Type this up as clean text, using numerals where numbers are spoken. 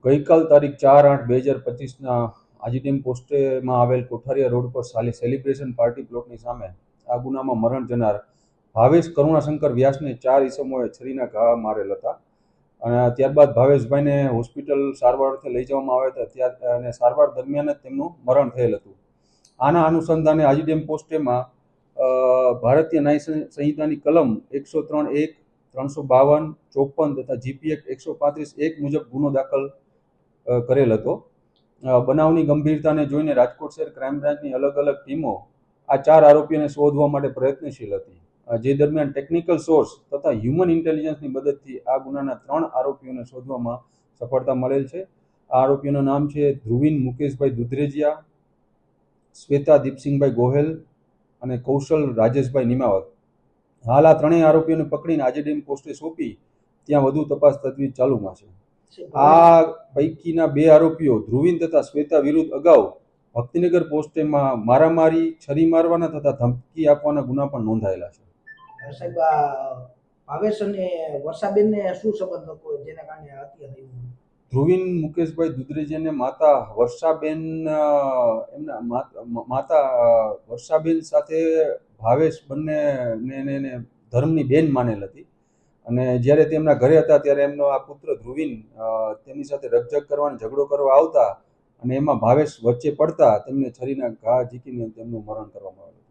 ગઈકાલ તારીખ 4/8/2025ના આજીડેમ પોસ્ટેમાં આવેલ કોઠારીયા રોડ પર સેલિબ્રેશન પાર્ટી પ્લોટની સામે આ ગુનામાં મરણ જનાર ભાવેશ કરુણાશંકર વ્યાસને 4 ઈસમોએ છરીના ઘા મારેલ હતા અને ત્યારબાદ ભાવેશભાઈને હોસ્પિટલ સારવાર અર્થે લઈ જવામાં આવ્યા હતા અને સારવાર દરમિયાન જ તેમનું મરણ થયેલ હતું. આના અનુસંધાને આજીડેમ પોસ્ટેમાં ભારતીય ન્યાય સંહિતાની કલમ 103(1), 352, 54 તથા જીપી એક્ટ 135(1) મુજબ ગુનો દાખલ કરેલ હતો. બનાવની ગંભીરતાને જોઈને રાજકોટ શહેર ક્રાઇમ બ્રાન્ચની અલગ અલગ ટીમો આ 4 આરોપીઓને શોધવા માટે પ્રયત્નશીલ હતી. જે દરમિયાન ટેકનિકલ સોર્સ તથા હ્યુમન ઇન્ટેલિજન્સની મદદથી આ ગુનાના 3 આરોપીઓને શોધવામાં સફળતા મળેલ છે. આ આરોપીઓનું નામ છે ધ્રુવીન મુકેશભાઈ દુધરેજિયા, શ્વેતા દીપસિંહભાઈ ગોહેલ અને કૌશલ રાજેશભાઈ નિમાવત. હાલ આ 3 આરોપીઓને પકડીને આજીડેમ પોસ્ટે સોંપી ત્યાં વધુ તપાસ તજવીજ ચાલુમાં છે. આ પૈકીના 2 આરોપીઓ ધ્રુવીન તથા શ્વેતા વિરુદ્ધ અગાઉ ભક્તિનગર પોસ્ટેમાં મારામારી, છરી મારવાના તથા ધમકી આપવાના ગુના પણ નોંધાયેલા છે. સાહેબ, ભાવેશ અને વર્ષાબેનને શું સંબંધ હતો જેના કારણે હત્યા થઈ? ધ્રુવીન મુકેશભાઈ દુધરેજિયાને માતા વર્ષાબેન સાથે ભાવેશ બંને ધર્મની બેન માનેલ હતી અને જ્યારે તેમના ઘરે હતા ત્યારે એમનો આ પુત્ર ધ્રુવીન તેમની સાથે રકઝક કરવાનો ઝઘડો કરવા આવતા અને એમાં ભાવેશ વચ્ચે પડતા તેમને છરીના ઘા ઝીકીને તેમનું મરણ કરવામાં આવ્યું.